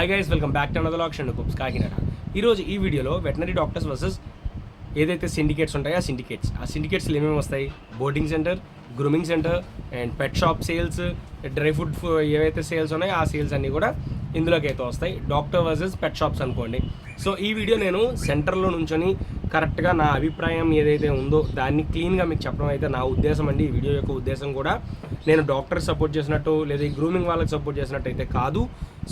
Hi guys, welcome back to another option కుప్స్ కాకినాడ. ఈరోజు ఈ వీడియోలో వెటనరీ డాక్టర్స్ వర్సెస్ ఏదైతే సిండికేట్స్ ఉంటాయో ఆ సిండికేట్స్లో ఏమేమి వస్తాయి, boarding centre, grooming centre and pet shop sales, dry food ఏవైతే సేల్స్ ఉన్నాయో ఆ సేల్స్ అన్నీ కూడా ఇందులోకి అయితే వస్తాయి. డాక్టర్ వర్సెస్ పెట్ షాప్స్ అనుకోండి. సో ఈ వీడియో నేను సెంటర్లో నుంచొని కరెక్ట్గా నా అభిప్రాయం ఏదైతే ఉందో దాన్ని క్లీన్గా మీకు చెప్పడం అయితే నా ఉద్దేశం అండి. ఈ వీడియో యొక్క ఉద్దేశం కూడా నేను డాక్టర్ సపోర్ట్ చేసినట్టు లేదా ఈ గ్రూమింగ్ వాళ్ళకి సపోర్ట్ చేసినట్టు అయితే కాదు.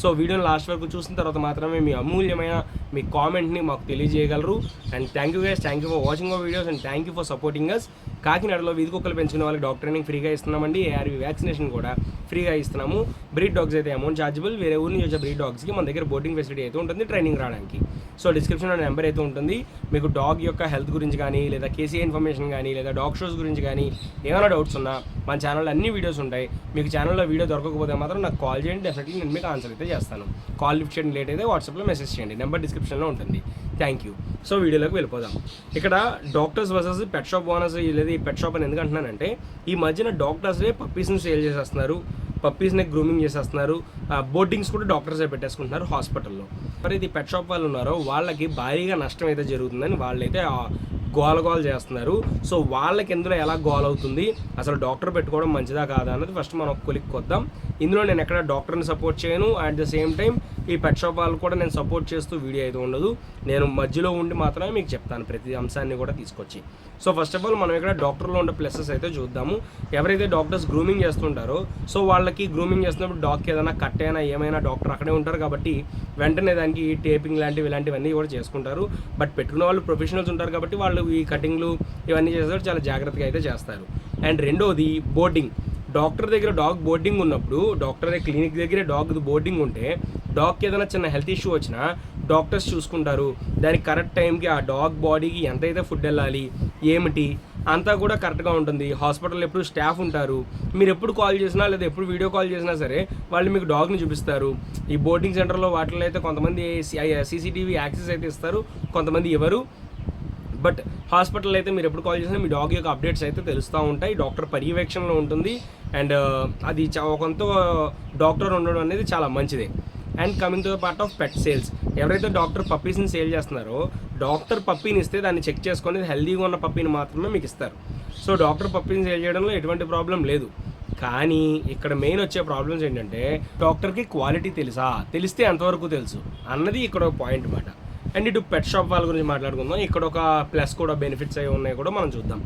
సో వీడియోని లాస్ట్ వరకు చూసిన తర్వాత మాత్రమే మీ అమూల్యమైన మీ కామెంట్ని మాకు తెలియజేయగలరు. And thank you guys, thank you for watching our videos and thank you for supporting us. కాకినాడలో వీధి కుక్కలు పెంచుకునే వాళ్ళకి డాగ్ ట్రైనింగ్ ఫ్రీగా ఇస్తున్నామండి. ARV వ్యాక్సినేషన్ కూడా ఫ్రీగా ఇస్తున్నాము. బ్రీడ్ డాగ్స్ అయితే అమౌంట్ ఛార్జబుల్. వేరే ఊరి నుంచి వచ్చే బ్రీడ్ డాగ్స్కి మన దగ్గర బోర్డింగ్ ఫెసిలిటీ అయితే ఉంటుంది ట్రైనింగ్ రావడానికి. సో డిస్క్రిప్షన్లో నెంబర్ అయితే ఉంటుంది. మీకు డాగ్ యొక్క హెల్త్ గురించి కానీ లేదా KCA ఇన్ఫర్మేషన్ కానీ లేదా డాగ్ షోస్ గురించి కానీ ఏమైనా డౌట్స్ ఉన్నా మన ఛానల్లో అన్ని వీడియోస్ ఉంటాయి. మీకు ఛానల్లో వీడియో దొరకకపోతే మాత్రం నాకు కాల్ చేయండి, డెఫినెట్లీ నేను మీకు ఆన్సర్ అయితే చేస్తాను. కాల్ లిఫ్ట్ చేయడం లేట్ అయితే వాట్సాప్లో మెసేజ్ చేయండి, నెంబర్ డిస్క్రిప్షన్లో ఉంటుంది. Thank you. సో వీడియోలోకి వెళ్ళిపోదాం. ఇక్కడ doctors versus pet shop owners, లేదా ఈ పెట్ షాప్ అని ఎందుకు అంటున్నానంటే ఈ మధ్యన డాక్టర్సే పప్పీస్ని సేల్ చేసేస్తున్నారు, పప్పీస్ని గ్రూమింగ్ చేసేస్తున్నారు, బోర్డింగ్స్ కూడా డాక్టర్సే పెట్టేసుకుంటున్నారు హాస్పిటల్లో. మరి ఇది పెట్ షాప్ వాళ్ళు ఉన్నారో వాళ్ళకి భారీగా నష్టం అయితే జరుగుతుందని వాళ్ళైతే గోల చేస్తున్నారు. సో వాళ్ళకి ఇందులో ఎలా గోల్ అవుతుంది, అసలు డాక్టర్ పెట్టుకోవడం మంచిదా కాదా అన్నది ఫస్ట్ మనం కొద్దాం. ఇందులో నేను ఎక్కడ డాక్టర్ని సపోర్ట్ చేయను, అట్ ద సేమ్ టైం ఈ పెట్ షాప్ వాళ్ళు కూడా నేను సపోర్ట్ చేస్తూ వీడియో అయితే ఉండదు. నేను మధ్యలో ఉండి మాత్రమే మీకు చెప్తాను ప్రతి అంశాన్ని కూడా తీసుకొచ్చి. సో ఫస్ట్ ఆఫ్ ఆల్ మనం ఇక్కడ డాక్టర్లో ఉండే ప్లసెస్ అయితే చూద్దాము. ఎవరైతే డాక్టర్స్ గ్రూమింగ్ చేస్తుంటారో సో వాళ్ళకి గ్రూమింగ్ చేస్తున్నప్పుడు డాగ్కి ఏదైనా కట్ అయినా ఏమైనా డాక్టర్ అక్కడే ఉంటారు కాబట్టి వెంటనే దానికి టేపింగ్ ఇలాంటివన్నీ కూడా చేసుకుంటారు. బట్ పెట్టుకున్న వాళ్ళు ప్రొఫెషనల్స్ ఉంటారు కాబట్టి వాళ్ళు ఈ కటింగ్లు ఇవన్నీ చేస్తారు, చాలా జాగ్రత్తగా అయితే చేస్తారు. అండ్ రెండోది బోర్డింగ్. డాక్టర్ దగ్గర డాగ్ బోర్డింగ్ ఉన్నప్పుడు, డాక్టర్ క్లినిక్ దగ్గర డాగ్ బోర్డింగ్ ఉంటే డాగ్కి ఏదైనా చిన్న హెల్త్ ఇష్యూ వచ్చినా డాక్టర్స్ చూసుకుంటారు. దానికి కరెక్ట్ టైంకి ఆ డాగ్ బాడీకి ఎంతైతే ఫుడ్ వెళ్ళాలి ఏమిటి అంతా కూడా కరెక్ట్గా ఉంటుంది. హాస్పిటల్లో ఎప్పుడు స్టాఫ్ ఉంటారు. మీరు ఎప్పుడు కాల్ చేసినా లేదా ఎప్పుడు వీడియో కాల్ చేసినా సరే వాళ్ళు మీకు డాగ్ని చూపిస్తారు. ఈ బోర్డింగ్ సెంటర్లో వాటిలో అయితే కొంతమంది CCTV యాక్సెస్ అయితే ఇస్తారు, కొంతమంది ఎవరు. బట్ హాస్పిటల్ అయితే మీరు ఎప్పుడు కాల్ చేసినా మీ డాగ్ యొక్క అప్డేట్స్ అయితే తెలుస్తూ ఉంటాయి, డాక్టర్ పర్యవేక్షణలో ఉంటుంది. అండ్ అది కొంత డాక్టర్ ఉండడం అనేది చాలా మంచిదే. And coming to the part of pet sales, ఎవరైతే డాక్టర్ పప్పీస్ని సేల్ చేస్తున్నారో డాక్టర్ పప్పీని ఇస్తే దాన్ని చెక్ చేసుకొని హెల్దీగా ఉన్న పప్పీని మాత్రమే మీకు ఇస్తారు. సో డాక్టర్ పప్పీని సేల్ చేయడంలో ఎటువంటి ప్రాబ్లం లేదు. కానీ ఇక్కడ మెయిన్ వచ్చే ప్రాబ్లమ్స్ ఏంటంటే డాక్టర్కి క్వాలిటీ తెలిస్తే ఎంతవరకు తెలుసు అన్నది ఇక్కడ ఒక పాయింట్ అన్నమాట. అండ్ ఇటు పెట్ షాప్ వాళ్ళ గురించి మాట్లాడుకుందాం. ఇక్కడ ఒక ప్లస్ కూడా బెనిఫిట్స్ అవి ఉన్నాయి కూడా మనం చూద్దాం.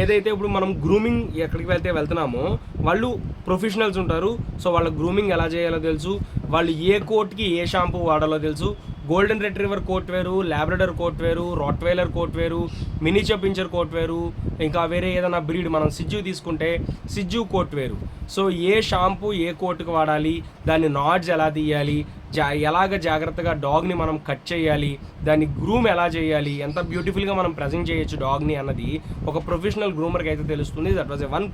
ఏదైతే ఇప్పుడు మనం గ్రూమింగ్ ఎక్కడికి వెళ్తున్నామో వాళ్ళు ప్రొఫెషనల్స్ ఉంటారు. సో వాళ్ళ గ్రూమింగ్ ఎలా చేయాలో తెలుసు, వాళ్ళు ఏ కోట్కి ఏ షాంపూ వాడాలో తెలుసు. గోల్డెన్ రిట్రీవర్ కోట్ వేరు, లాబ్రడర్ కోట్ వేరు, రాట్వైలర్ కోట్ వేరు, మినిచర్ పించర్ కోట్ వేరు, ఇంకా వేరే ఏదైనా బ్రీడ్ మనం సిజ్జు తీసుకుంటే సిజ్జు కోట్ వేరు. సో ఏ షాంపూ ఏ కోట్కి వాడాలి, దాన్ని నాడ్స్ ఎలా తీయాలి, ఎలాగ జాగ్రత్తగా డాగ్ని మనం కట్ చేయాలి, దాన్ని గ్రూమ్ ఎలా చేయాలి, ఎంత బ్యూటిఫుల్గా మనం ప్రజెంట్ చేయొచ్చు డాగ్ని అన్నది ఒక ప్రొఫెషనల్ గ్రూమర్కి అయితే తెలుస్తుంది. That was one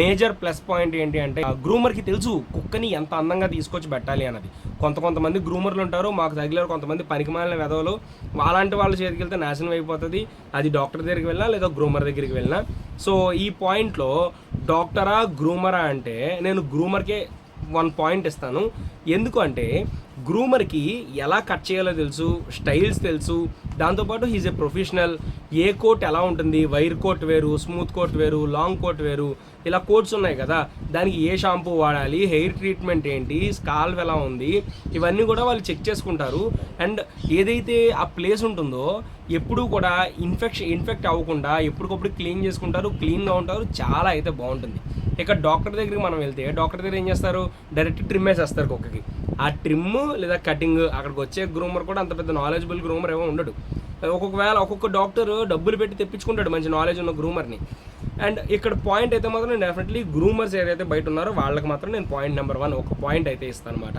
major plus point ఏంటి అంటే గ్రూమర్కి తెలుసు కుక్కని ఎంత అందంగా తీసుకొచ్చి పెట్టాలి అన్నది. కొంతమంది గ్రూమర్లు ఉంటారు, మాకు తగిలేరు కొంతమంది పనికిమాలిన వెధవలు, అలాంటి వాళ్ళ చేతికి వెళ్తే నాశనం అయిపోతుంది. అది డాక్టర్ దగ్గరికి వెళ్ళినా లేదా గ్రూమర్ దగ్గరికి వెళ్ళినా. సో ఈ పాయింట్లో డాక్టరా గ్రూమరా అంటే నేను గ్రూమర్కే 1 పాయింట్ ఇస్తాను. ఎందుకు అంటే గ్రూమర్కి ఎలా కట్ చేయాలో తెలుసు, స్టైల్స్ తెలుసు, దాంతోపాటు హీజ్ ఏ ప్రొఫెషనల్. ఏ కోట్ ఎలా ఉంటుంది, వైర్ కోట్ వేరు, స్మూత్ కోట్ వేరు, లాంగ్ కోట్ వేరు, ఇలా కోట్స్ ఉన్నాయి కదా, దానికి ఏ షాంపూ వాడాలి, హెయిర్ ట్రీట్మెంట్ ఏంటి, స్కాల్ప్ ఎలా ఉంది, ఇవన్నీ కూడా వాళ్ళు చెక్ చేసుకుంటారు. అండ్ ఏదైతే ఆ ప్లేస్ ఉంటుందో ఎప్పుడూ కూడా ఇన్ఫెక్ట్ అవ్వకుండా ఎప్పటికప్పుడు క్లీన్ చేసుకుంటారు, క్లీన్గా ఉంటారు, చాలా అయితే బాగుంటుంది. ఇక డాక్టర్ దగ్గరికి మనం వెళ్తే డాక్టర్ దగ్గర ఏం చేస్తారు, డైరెక్ట్ ట్రిమ్ వేసేస్తారు కుక్కకి. ఆ ట్రిమ్ లేదా కటింగ్ అక్కడికి వచ్చే గ్రూమర్ కూడా అంత పెద్ద నాలెడ్జబుల్ గ్రూమర్ ఏమో ఉండడు. ఒక్కొక్క డాక్టర్ డబ్బులు పెట్టి తెప్పించుకుంటాడు మంచి నాలెడ్జ్ ఉన్న గ్రూమర్ని. అండ్ ఇక్కడ పాయింట్ అయితే మాత్రం నేను డెఫినెట్లీ గ్రూమర్స్ ఏదైతే బయట ఉన్నారో వాళ్ళకి మాత్రం నేను పాయింట్ నెంబర్ 1 ఒక పాయింట్ అయితే ఇస్తాను అనమాట.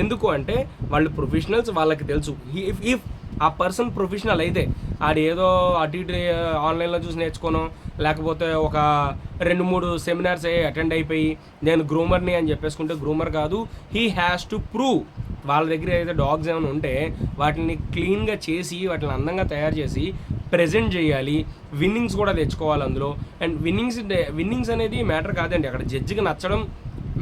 ఎందుకు అంటే వాళ్ళు ప్రొఫెషనల్స్, వాళ్ళకి తెలుసు. ఇఫ్ ఆ పర్సన్ ప్రొఫెషనల్ అయితే ఆడు ఏదో అటు ఇటు ఆన్లైన్లో చూసి నేర్చుకోను, లేకపోతే ఒక 2-3 సెమినార్స్ అటెండ్ అయిపోయి నేను గ్రూమర్ని అని చెప్పేసుకుంటే గ్రూమర్ కాదు. He has to prove. వాళ్ళ దగ్గర ఏదైతే డాగ్స్ ఏమైనా ఉంటే వాటిని క్లీన్గా చేసి వాటిని అందంగా తయారు చేసి ప్రెజెంట్ చేయాలి, విన్నింగ్స్ కూడా తెచ్చుకోవాలి అందులో. అండ్ విన్నింగ్స్ అనేది మ్యాటర్ కాదండి. అక్కడ జడ్జికి నచ్చడం,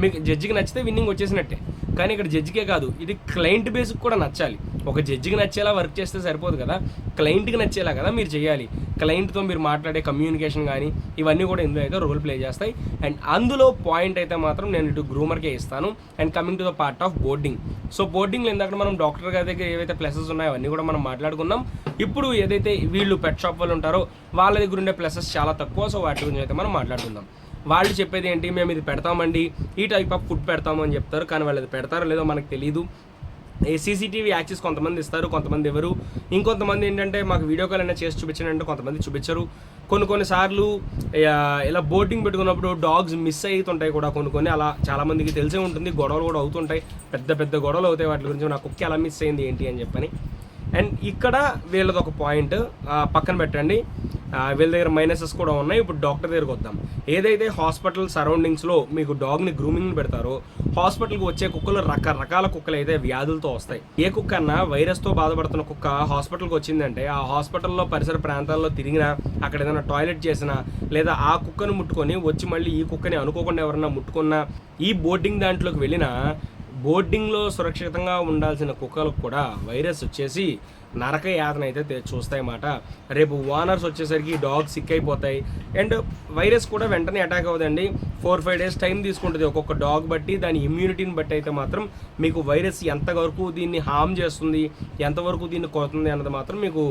మీకు జడ్జికి నచ్చితే విన్నింగ్ వచ్చేసినట్టే. కానీ ఇక్కడ జడ్జికే కాదు, ఇది క్లయింట్ బేస్కి కూడా నచ్చాలి. ఒక జడ్జికి నచ్చేలా వర్క్ చేస్తే సరిపోదు కదా, క్లయింట్కి నచ్చేలా కదా మీరు చేయాలి. క్లయింట్తో మీరు మాట్లాడే కమ్యూనికేషన్ కానీ ఇవన్నీ కూడా ఇందులో అయితే రోల్ ప్లే చేస్తాయి. అండ్ అందులో పాయింట్ అయితే మాత్రం నేను ఇటు గ్రూమర్కే ఇస్తాను. And coming to the part of boarding. So బోర్డింగ్లో ఇందాక మనం డాక్టర్ గారి దగ్గర ఏవైతే ప్లసెస్ ఉన్నాయో అవన్నీ కూడా మనం మాట్లాడుకున్నాం. ఇప్పుడు ఏదైతే వీళ్ళు పెట్ షాప్ వాళ్ళు ఉంటారో వాళ్ళ దగ్గర ఉండే ప్లసెస్ చాలా తక్కువ. సో వాటి గురించి అయితే మనం మాట్లాడుకుందాం. వాళ్ళు చెప్పేది ఏంటి, మేము ఇది పెడతామండి, ఈ టైప్ ఆఫ్ ఫుడ్ పెడతాము అని చెప్తారు. కానీ వాళ్ళు అది పెడతారో లేదో మనకు తెలియదు. సీసీటీవీ యాక్సెస్ కొంతమంది ఇస్తారు, కొంతమంది ఎవరు. ఇంకొంతమంది ఏంటంటే మాకు వీడియో కాల్ అయినా చేసి చూపించారంటే కొంతమంది చూపించరు. కొన్నిసార్లు ఇలా బోర్డింగ్ పెట్టుకున్నప్పుడు డాగ్స్ మిస్ అవుతుంటాయి కూడా కొన్ని అలా చాలామందికి తెలిసే ఉంటుంది. గొడవలు కూడా అవుతుంటాయి, పెద్ద పెద్ద గొడవలు అవుతాయి వాటి గురించి. నా కుక్క ఎలా మిస్ అయింది ఏంటి అని చెప్పని. అండ్ ఇక్కడ వీళ్ళది ఒక పాయింట్ పక్కన పెట్టండి, వీళ్ళ దగ్గర మైనసెస్ కూడా ఉన్నాయి. ఇప్పుడు డాక్టర్ దగ్గరకు వద్దాం. ఏదైతే హాస్పిటల్ సరౌండింగ్స్లో మీకు డాగ్ని గ్రూమింగ్ పెడతారో, హాస్పిటల్కి వచ్చే కుక్కలు రకరకాల కుక్కలు అయితే వ్యాధులతో వస్తాయి. ఏ కుక్క అన్నా వైరస్తో బాధపడుతున్న కుక్క హాస్పిటల్కి వచ్చిందంటే ఆ హాస్పిటల్లో పరిసర ప్రాంతాల్లో తిరిగినా, అక్కడ ఏదైనా టాయిలెట్ చేసినా, లేదా ఆ కుక్కను ముట్టుకొని వచ్చి మళ్ళీ ఈ కుక్కని అనుకోకుండా ఎవరన్నా ముట్టుకున్నా, ఈ బోర్డింగ్ దాంట్లోకి వెళ్ళినా బోర్డింగ్లో సురక్షితంగా ఉండాల్సిన కుక్కలకు కూడా వైరస్ వచ్చేసి నరక యాతన అయితే చూస్తాయన్నమాట. రేపు ఓనర్స్ వచ్చేసరికి డాగ్ సిక్ అయిపోతాయి. అండ్ వైరస్ కూడా వెంటనే అటాక్ అవ్వదండి, 4-5 డేస్ టైం తీసుకుంటుంది ఒక్కొక్క డాగ్ బట్టి. దాని ఇమ్యూనిటీని బట్టి అయితే మాత్రం మీకు వైరస్ ఎంతవరకు దీన్ని హామ్ చేస్తుంది, ఎంతవరకు దీన్ని కొడుతుంది అన్నది మాత్రం మీకు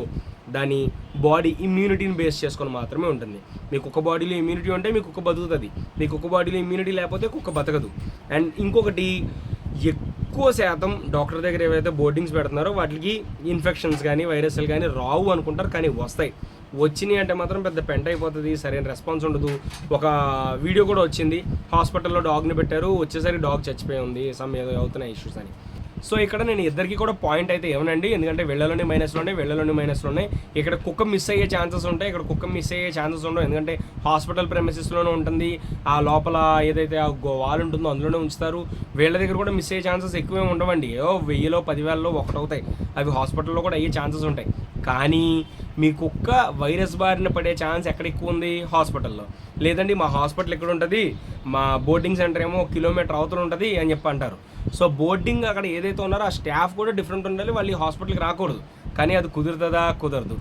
దాని బాడీ ఇమ్యూనిటీని బేస్ చేసుకొని మాత్రమే ఉంటుంది. మీ కుక్క బాడీలో ఇమ్యూనిటీ ఉంటే మీ కుక్క బతుకుతుంది, మీ కుక్క బాడీలో ఇమ్యూనిటీ లేకపోతే కుక్క బతకదు. అండ్ ఇంకొకటి, ఎక్కువ శాతం డాక్టర్ దగ్గర ఏవైతే బోర్డింగ్స్ పెడుతున్నారో వాటికి ఇన్ఫెక్షన్స్ కానీ వైరస్లు కానీ రావు అనుకుంటారు, కానీ వస్తాయి. వచ్చినాయి అంటే మాత్రం పెద్ద పెంట అయిపోతుంది, సరైన రెస్పాన్స్ ఉండదు. ఒక వీడియో కూడా వచ్చింది, హాస్పిటల్లో డాగ్ని పెట్టారు, వచ్చేసరికి డాగ్ చచ్చిపోయి ఉంది, సమ్ ఏదో అవుతున్నాయి ఇష్యూస్ అని. సో ఇక్కడ నేను ఇద్దరికి కూడా పాయింట్ అయితే ఏమనండి, ఎందుకంటే వెళ్ళలోని మైనస్లు ఉన్నాయి. ఇక్కడ కుక్క మిస్ అయ్యే ఛాన్సెస్ ఉంటాయి, ఇక్కడ కుక్క మిస్ అయ్యే ఛాన్సెస్ ఉండవు. ఎందుకంటే హాస్పిటల్ ప్రెమిసెస్లోనే ఉంటుంది, ఆ లోపల ఏదైతే ఆ వాల్ ఉంటుందో అందులోనే ఉంచుతారు. వీళ్ళ దగ్గర కూడా మిస్ అయ్యే ఛాన్సెస్ ఎక్కువే ఉండవండి, 1000లో 10,000లో ఒకటవుతాయి. అవి హాస్పిటల్లో కూడా అయ్యే ఛాన్సెస్ ఉంటాయి. కానీ మీ కుక్క వైరస్ బారిన పడే ఛాన్స్ ఎక్కడ ఎక్కువ ఉంది, హాస్పిటల్లో. లేదండి మా హాస్పిటల్ ఎక్కడ ఉంటుంది, మా బోర్డింగ్ సెంటర్ ఏమో 1 కిలోమీటర్ అవతల ఉంటుంది అని చెప్పి అంటారు. సో బోర్డింగ్ అక్కడ ఏదైతే ఉన్నారో ఆ స్టాఫ్ కూడా డిఫరెంట్ ఉండాలి, వాళ్ళు ఈ హాస్పిటల్కి రాకూడదు. కానీ అది కుదురుతుందా, కుదరదు.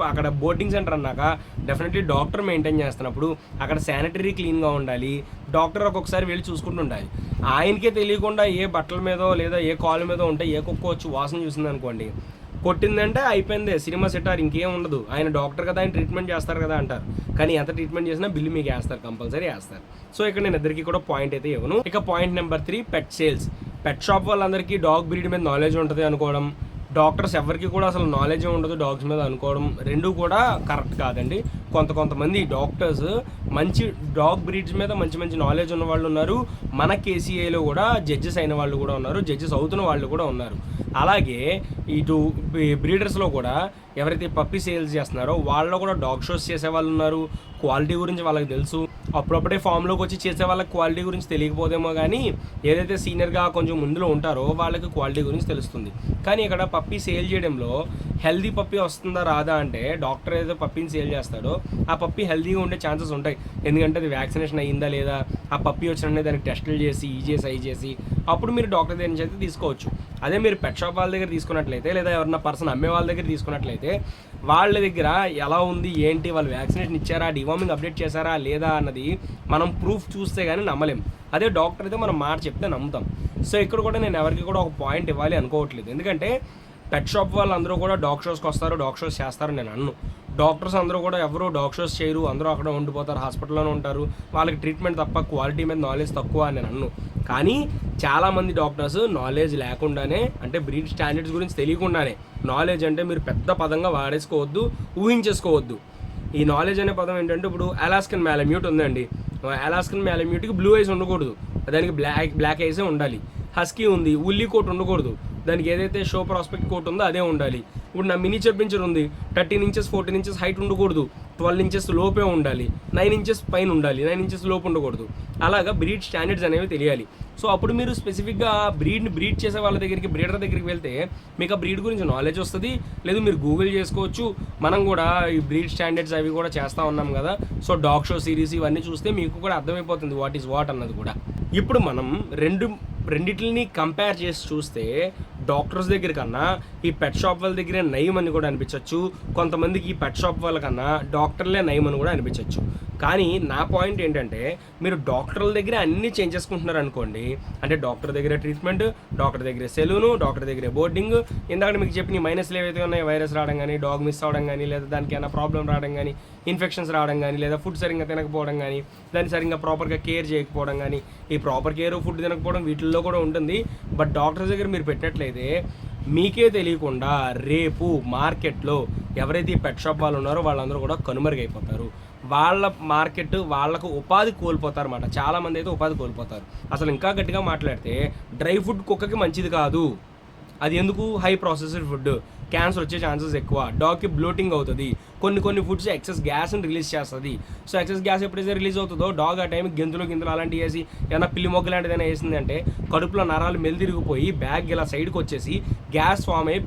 అక్కడ బోర్డింగ్ సెంటర్ అన్నాక డెఫినెట్లీ డాక్టర్ మెయింటైన్ చేస్తున్నప్పుడు అక్కడ శానిటరీ క్లీన్గా ఉండాలి. డాక్టర్ ఒక్కొక్కసారి వెళ్ళి చూసుకుంటూ ఉండాలి. ఆయనకే తెలియకుండా ఏ బట్టల మీదో లేదా ఏ కాలు మీదో ఉంటే ఏ కుక్క వచ్చి వాసన చూసింది అనుకోండి, కొట్టిందంటే అయిపోయింది, సినిమా సెట్టారు, ఇంకేం ఉండదు. ఆయన డాక్టర్ కదా, ఆయన ట్రీట్మెంట్ చేస్తారు కదా అంటారు. కానీ ఎంత ట్రీట్మెంట్ చేసినా బిల్లు మీకు వేస్తారు, కంపల్సరీ వేస్తారు. సో ఇక్కడ నేను ఇద్దరికి కూడా పాయింట్ అయితే ఇవ్వను. ఇక పాయింట్ నెంబర్ 3, పెట్ సేల్స్. పెట్ షాప్ వాళ్ళందరికీ డాగ్ బ్రీడ్ మీద నాలెడ్జ్ ఉంటుంది అనుకోవడం, డాక్టర్స్ ఎవరికి కూడా అసలు నాలెడ్జ్ ఉండదు డాగ్స్ మీద అనుకోవడం, రెండు కూడా కరెక్ట్ కాదండి. కొంతమంది డాక్టర్స్ మంచి డాగ్ బ్రీడ్స్ మీద మంచి నాలెడ్జ్ ఉన్న వాళ్ళు ఉన్నారు. మన కేసీఐలో కూడా జడ్జెస్ అయిన వాళ్ళు కూడా ఉన్నారు, జడ్జెస్ అవుతున్న వాళ్ళు కూడా ఉన్నారు. అలాగే ఇటు బ్రీడర్స్లో కూడా ఎవరైతే పప్పీ సేల్స్ చేస్తున్నారో వాళ్ళలో కూడా డాగ్ షోస్ చేసే వాళ్ళు ఉన్నారు. క్వాలిటీ గురించి వాళ్ళకి తెలుసు. అప్పుడప్పుడే ఫామ్లోకి వచ్చి చేసే వాళ్ళకి క్వాలిటీ గురించి తెలియకపోతేమో కానీ ఏదైతే సీనియర్గా కొంచెం ముందులో ఉంటారో వాళ్ళకి క్వాలిటీ గురించి తెలుస్తుంది. కానీ ఇక్కడ పప్పీ సేల్ చేయడంలో హెల్దీ పప్పీ వస్తుందా రాదా అంటే, డాక్టర్ ఏదో పప్పీని సేల్ చేస్తాడో ఆ పప్పీ హెల్దీగా ఉండే ఛాన్సెస్ ఉంటాయి. ఎందుకంటే అది వ్యాక్సినేషన్ అయ్యిందా లేదా, ఆ పప్పీ వచ్చిన దానికి టెస్టులు చేసి అవి చేసి అప్పుడు మీరు డాక్టర్ దగ్గర నుంచి అయితే తీసుకోవచ్చు. అదే మీరు పెట్ షాప్ వాళ్ళ దగ్గర తీసుకున్నట్లయితే లేదా ఎవరన్నా పర్సన్ అమ్మే వాళ్ళ దగ్గర తీసుకున్నట్లయితే వాళ్ళ దగ్గర ఎలా ఉంది ఏంటి, వాళ్ళు వ్యాక్సినేషన్ ఇచ్చారా, డివార్మింగ్ అప్డేట్ చేశారా లేదా అన్నది మనం ప్రూఫ్ చూస్తే కానీ నమ్మలేం. అదే డాక్టర్ అయితే మనం మాట చెప్తే నమ్ముతాం. సో ఇక్కడ కూడా నేను ఎవరికి కూడా ఒక పాయింట్ ఇవ్వాలి అనుకోవట్లేదు. ఎందుకంటే పెట్ షాప్ వాళ్ళందరూ కూడా డాగ్ షోస్కి వస్తారు, డాగ్ షోస్ చేస్తారు నేను అన్ను. డాక్టర్స్ అందరూ కూడా ఎవరు డాగ్ షోస్ చేయరు, అందరూ అక్కడ ఉండిపోతారు, హాస్పిటల్లోనే ఉంటారు, వాళ్ళకి ట్రీట్మెంట్ తప్ప క్వాలిటీ మీద నాలెడ్జ్ తక్కువ అని నేను అన్ను. కానీ చాలామంది డాక్టర్స్ నాలెడ్జ్ లేకుండానే, అంటే బ్రీడ్ స్టాండర్డ్స్ గురించి తెలియకుండానే, నాలెడ్జ్ అంటే మీరు పెద్ద పదంగా వాడేసుకోవద్దు, ఊహించేసుకోవద్దు. ఈ నాలెడ్జ్ అనే పదం ఏంటంటే, ఇప్పుడు అలాస్కన్ మ్యాలమ్యూట్ ఉందండి, అలాస్కన్ మ్యాలమ్యూట్కి బ్లూ ఐస్ ఉండకూడదు, దానికి బ్లాక్ ఐసే ఉండాలి. హస్కీ ఉంది, ఉల్లి కోట్ ఉండకూడదు, దానికి ఏదైతే షో ప్రాస్పెక్ట్ కోట్ ఉందో అదే ఉండాలి. ఇప్పుడు నా మినిచర్ పించర్ ఉంది, 13 ఇంచెస్ 14 ఇంచెస్ హైట్ ఉండకూడదు, 12 ఇంచెస్ లోపే ఉండాలి, 9 ఇంచెస్ పైన ఉండాలి, 9 ఇంచెస్ లోపు ఉండకూడదు. అలాగా బ్రీడ్ స్టాండర్డ్స్ అనేవి తెలియాలి. సో అప్పుడు మీరు స్పెసిఫిక్గా బ్రీడ్ని బ్రీడ్ చేసే వాళ్ళ దగ్గరికి, బ్రీడర్ దగ్గరికి వెళ్తే మీకు ఆ బ్రీడ్ గురించి నాలెడ్జ్ వస్తుంది. లేదు మీరు గూగుల్ చేసుకోవచ్చు. మనం కూడా ఈ బ్రీడ్ స్టాండర్డ్స్ అవి కూడా చేస్తూ ఉన్నాం కదా. సో డాగ్ షో సిరీస్ ఇవన్నీ చూస్తే మీకు కూడా అర్థమైపోతుంది వాట్ ఈస్ వాట్ అన్నది కూడా. ఇప్పుడు మనం 2 రెండిటిని కంపేర్ చేసి చూస్తే డాక్టర్స్ దగ్గర కన్నా ఈ పెట్ షాప్ వాళ్ళ దగ్గరే నయం అని కూడా అనిపించవచ్చు. కొంతమందికి ఈ పెట్ షాప్ వాళ్ళ కన్నా డాక్టర్లే నయం అని కూడా అనిపించవచ్చు. కానీ నా పాయింట్ ఏంటంటే, మీరు డాక్టర్ల దగ్గర అన్నీ చేంచేసుకుంటున్నారు అనుకోండి, అంటే డాక్టర్ దగ్గర ట్రీట్మెంట్, డాక్టర్ దగ్గర సెలూను, డాక్టర్ దగ్గర బోర్డింగ్, ఇందాక మీకు చెప్పిన మైనస్లు ఏవైతే ఉన్నాయో వైరస్ రావడం కానీ, డాగ్ మిస్ అవ్వడం కానీ, లేదా దానికి ఏమైనా ప్రాబ్లం రావడం కానీ, ఇన్ఫెక్షన్స్ రావడం కానీ, లేదా ఫుడ్ సరిగ్గా తినకపోవడం కానీ, దాన్ని సరిగ్గా ప్రాపర్గా కేర్ చేయకపోవడం కానీ, ఈ ప్రాపర్ కేర్ ఫుడ్ తినకపోవడం వీటిల్లో కూడా ఉంటుంది. బట్ డాక్టర్స్ దగ్గర మీరు పెట్టినట్లయితే మీకే తెలియకుండా రేపు మార్కెట్లో ఎవరైతే ఈ పెట్ షాప్ వాళ్ళు ఉన్నారో వాళ్ళందరూ కూడా కనుమరుగైపోతారు. వాళ్ళ మార్కెట్ వాళ్ళకు ఉపాధి కోల్పోతారు అన్నమాట. చాలామంది అయితే ఉపాధి కోల్పోతారు. అసలు ఇంకా గట్టిగా మాట్లాడితే డ్రై ఫుడ్ కుక్కకి మంచిది కాదు. అది ఎందుకు? హై ప్రాసెస్డ్ ఫుడ్, క్యాన్సర్ వచ్చే ఛాన్సెస్ ఎక్కువ, డాగ్కి బ్లోటింగ్ అవుతుంది, కొన్ని ఫుడ్స్ ఎక్సెస్ గ్యాస్ని రిలీజ్ చేస్తుంది. సో ఎక్సెస్ గ్యాస్ ఎప్పుడైతే రిలీజ్ అవుతుందో డాగ్ ఆ టైంకి గింజలు అలాంటివి వేసి ఏమైనా పిల్లి మొగ్గ లాంటిది ఏమైనా వేసింది అంటే కడుపులో నరాలు మెలితిరిగిపోయి బ్యాగ్ ఇలా సైడ్కి వచ్చేసి గ్యాస్ ఫామ్ అయ్యి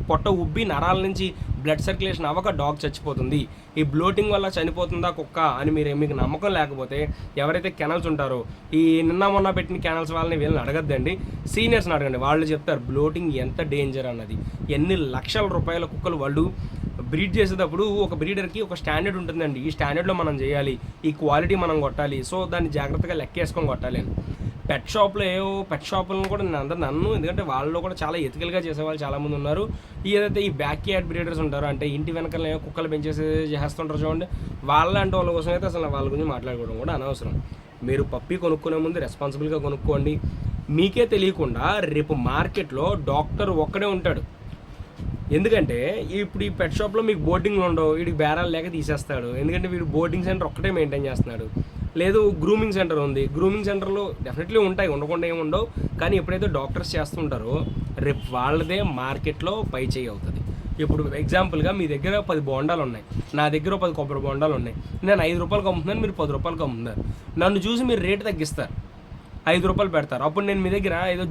పొట్ట ఉబ్బి నరాల నుంచి బ్లడ్ సర్క్యులేషన్ అవ్వక డాగ్ చచ్చిపోతుంది. ఈ బ్లోటింగ్ వల్ల చనిపోతుందా కుక్క అని మీకు నమ్మకం లేకపోతే ఎవరైతే కెనల్స్ ఉంటారో, ఈ నిన్న మొన్న పెట్టిన కెనల్స్ వాళ్ళని వీళ్ళని అడగద్దండి, సీనియర్స్ని అడగండి. వాళ్ళు చెప్తారు బ్లోటింగ్ ఎంత డేంజర్ అన్నది. ఎన్ని లక్షల రూపాయల కుక్కలు వాళ్ళు బ్రీడ్ చేసేటప్పుడు ఒక బ్రీడర్కి ఒక స్టాండర్డ్ ఉంటుందండి. ఈ స్టాండర్డ్లో మనం చేయాలి, ఈ క్వాలిటీ మనం కొట్టాలి, సో దాన్ని జాగ్రత్తగా లెక్కేసుకొని కొట్టాలి అని. పెట్ షాపులను కూడా నన్ను ఎందుకంటే వాళ్ళలో కూడా చాలా ఎథికల్గా చేసేవాళ్ళు చాలామంది ఉన్నారు. ఏదైతే ఈ బ్యాక్ యార్డ్ బ్రీడర్స్ ఉంటారో, అంటే ఇంటి వెనకాల కుక్కలు చేస్తుంటారు చూడండి, వాళ్ళంటే వాళ్ళ కోసం అయితే అసలు వాళ్ళ గురించి మాట్లాడుకోవడం కూడా అనవసరం. మీరు పప్పి కొనుక్కునే ముందు రెస్పాన్సిబుల్గా కొనుక్కోండి. మీకే తెలియకుండా రేపు మార్కెట్లో డాక్టర్ ఒక్కడే ఉంటాడు. ఎందుకంటే ఇప్పుడు ఈ పెట్ షాప్లో మీకు బోర్డింగ్లు ఉండవు, వీడికి బేరాలు లేక తీసేస్తాడు. ఎందుకంటే వీడు బోర్డింగ్ సెంటర్ ఒక్కటే మెయింటైన్ చేస్తున్నాడు. లేదు గ్రూమింగ్ సెంటర్ ఉంది, గ్రూమింగ్ సెంటర్లో డెఫినెట్లీ ఉంటాయి, ఉండకుండా ఏమి ఉండవు. కానీ ఎప్పుడైతే డాక్టర్స్ చేస్తుంటారో రేపు వాళ్ళదే మార్కెట్లో పై చేయి అవుతుంది. ఇప్పుడు ఎగ్జాంపుల్గా మీ దగ్గర 10 బోండాలు ఉన్నాయి, నా దగ్గర 10 కొబ్బరి బోండాలు ఉన్నాయి. నేను 5 రూపాయలకు అమ్ముతున్నాను, మీరు 10 రూపాయలకు అమ్ముతున్నారు. నన్ను చూసి మీరు రేటు తగ్గిస్తారు, 5 రూపాయలు పెడతారు. అప్పుడు నేను మీ దగ్గర ఏదో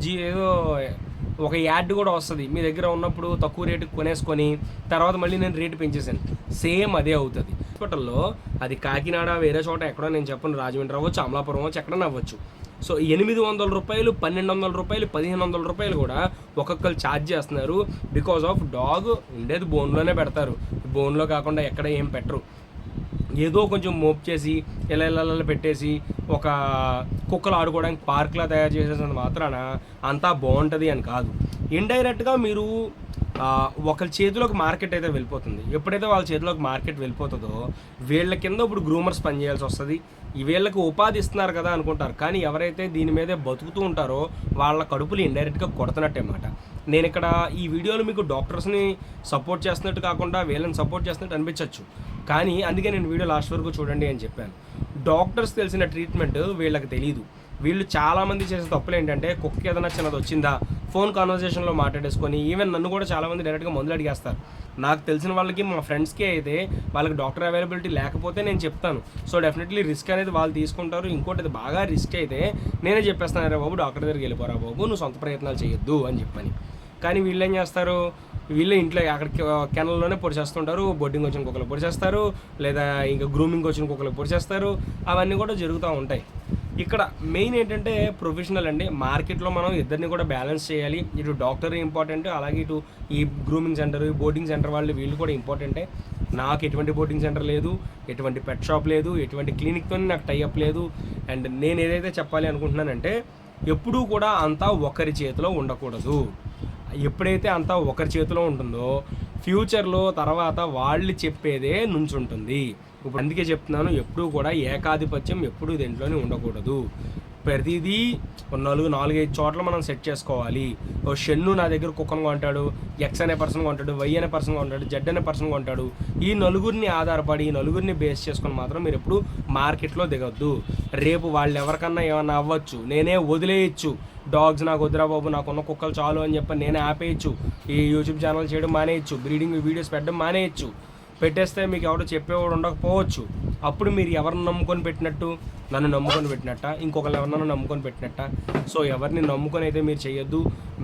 ఒక యాడ్ కూడా వస్తుంది, మీ దగ్గర ఉన్నప్పుడు తక్కువ రేటుకి కొనేసుకొని తర్వాత మళ్ళీ నేను రేటు పెంచేసాను. సేమ్ అదే అవుతుంది. హాస్పిటల్లో అది కాకినాడ వేరే చోట ఎక్కడో నేను చెప్పను, రాజమండ్రి అవ్వచ్చు, అమలాపురం అవ్వచ్చు, ఎక్కడన్నా అవ్వచ్చు. సో 800 రూపాయలు, 1200 రూపాయలు, 1500 రూపాయలు కూడా ఒక్కొక్కరు ఛార్జ్ చేస్తున్నారు. బికాజ్ ఆఫ్ డాగ్ ఉండేది బోన్లోనే పెడతారు, బోన్లో కాకుండా ఎక్కడ ఏం పెట్టరు. ఏదో కొంచెం మోప్ చేసి ఇలా పెట్టేసి ఒక కుక్కలు ఆడుకోవడానికి పార్క్లా తయారు చేసేసినంత మాత్రాన అంతా బాగుంటుంది అని కాదు. ఇండైరెక్ట్గా మీరు ఒకరి చేతిలోకి మార్కెట్ అయితే వెళ్ళిపోతుంది. ఎప్పుడైతే వాళ్ళ చేతిలోకి మార్కెట్ వెళ్ళిపోతుందో వీళ్ళ కింద ఇప్పుడు గ్రూమర్స్ పనిచేయాల్సి వస్తుంది. వీళ్ళకి ఉపాధి ఇస్తున్నారు కదా అనుకుంటారు, కానీ ఎవరైతే దీని మీదే బతుకుతూ ఉంటారో వాళ్ళ కడుపులు ఇండైరెక్ట్గా కొడుతున్నట్టే మాట. నేను ఇక్కడ ఈ వీడియోలో మీకు డాక్టర్స్ని సపోర్ట్ చేస్తున్నట్టు కాకుండా వీళ్ళని సపోర్ట్ చేస్తున్నట్టు అనిపించవచ్చు, కానీ అందుకే నేను వీడియో లాస్ట్ వరకు చూడండి అని చెప్పాను. డాక్టర్స్ తెలిసిన ట్రీట్మెంట్ వీళ్ళకి తెలియదు. వీళ్ళు చాలామంది చేసే తప్పులు ఏంటంటే, కుక్క ఏదైనా చిన్నది వచ్చిందా ఫోన్ కాన్వర్సేషన్లో మాట్లాడేసుకొని, ఈవెన్ నన్ను కూడా చాలామంది డైరెక్ట్గా మందులు అడిగేస్తారు. నాకు తెలిసిన వాళ్ళకి, మా ఫ్రెండ్స్కి అయితే వాళ్ళకి డాక్టర్ అవైలబిలిటీ లేకపోతే నేను చెప్తాను. సో డెఫినెట్లీ రిస్క్ అనేది వాళ్ళు తీసుకుంటారు. ఇంకోటి అది బాగా రిస్క్ అయితే నేనే చెప్పేస్తాను, రే బాబు డాక్టర్ దగ్గరికి వెళ్ళిపోరా బాబు, నువ్వు సొంత ప్రయత్నాలు చేయొద్దు అని చెప్పని. కానీ వీళ్ళు ఏం చేస్తారు, వీళ్ళే ఇంట్లో అక్కడికి కెనల్లోనే పొడిచేస్తుంటారు, బోర్డింగ్ వచ్చిన కుక్కలు పొడిచేస్తారు, లేదా ఇంకా గ్రూమింగ్ వచ్చిన కుక్కలు పొడిచేస్తారు. అవన్నీ కూడా జరుగుతూ ఉంటాయి. ఇక్కడ మెయిన్ ఏంటంటే ప్రొఫెషనల్ అండి. మార్కెట్లో మనం ఇద్దరిని కూడా బ్యాలెన్స్ చేయాలి. ఇటు డాక్టర్ ఇంపార్టెంట్, అలాగే ఇటు ఈ గ్రూమింగ్ సెంటర్, బోర్డింగ్ సెంటర్ వీళ్ళు కూడా ఇంపార్టెంటే. నాకు ఎటువంటి బోర్డింగ్ సెంటర్ లేదు, ఎటువంటి పెట్ షాప్ లేదు, ఎటువంటి క్లినిక్తో నాకు టైఅప్ లేదు. అండ్ నేను ఏదైతే చెప్పాలి అనుకుంటున్నానంటే, ఎప్పుడూ కూడా అంతా ఒకరి చేతిలో ఉండకూడదు. ఎప్పుడైతే అంతా ఒకరి చేతిలో ఉంటుందో ఫ్యూచర్లో తర్వాత వాళ్ళు చెప్పేదే నుంచుంటుంది. ఇప్పుడు అందుకే చెప్తున్నాను, ఎప్పుడూ కూడా ఏకాధిపత్యం ఎప్పుడూ దీంట్లోనే ఉండకూడదు. ప్రతిదీ 4-5 చోట్ల మనం సెట్ చేసుకోవాలి. ఓ షెన్ను నా దగ్గర కుక్కను కొంటాడు, ఎక్స్ అనే పర్సన్ కొంటాడు, వై అనే పర్సన్ కొంటాడు, జెడ్ అనే పర్సన్ కొంటాడు. ఈ నలుగురిని ఆధారపడి, ఈ నలుగురిని బేస్ చేసుకొని మాత్రం మీరు ఎప్పుడు మార్కెట్లో దిగొద్దు. రేపు వాళ్ళు ఎవరికన్నా ఏమన్నా అవ్వచ్చు, నేనే వదిలేయచ్చు, డాగ్స్ నాకు వద్దురా బాబు, నాకున్న కుక్కలు చాలు అని చెప్పి నేనే ఆపేయచ్చు, ఈ యూట్యూబ్ ఛానల్ చేయడం మానేయచ్చు, బ్రీడింగ్ వీడియోస్ పెట్టడం మానేయచ్చు. పెట్టేస్తే మీకు ఎవడో చెప్పేవాడు ఉండకపోవచ్చు. అప్పుడు మీరు ఎవరిని నమ్ముకొని పెట్టినట్టు, నన్ను నమ్ముకొని పెట్టినట్ట, ఇంకొకరు ఎవరినైనా నమ్ముకొని పెట్టినట్ట. సో ఎవరిని నమ్ముకొని అయితే మీరు చేయొద్దు.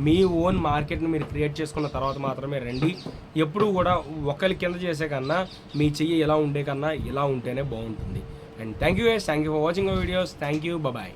మీ ఓన్ మార్కెట్ని మీరు క్రియేట్ చేసుకున్న తర్వాత మాత్రమే రండి. ఎప్పుడు కూడా ఒకరి కింద చేసే కన్నా మీ చెయ్యి ఎలా ఉండే కన్నా ఇలా ఉంటేనే బాగుంటుంది. And thank you guys, thank you for watching our videos. Thank you, bye.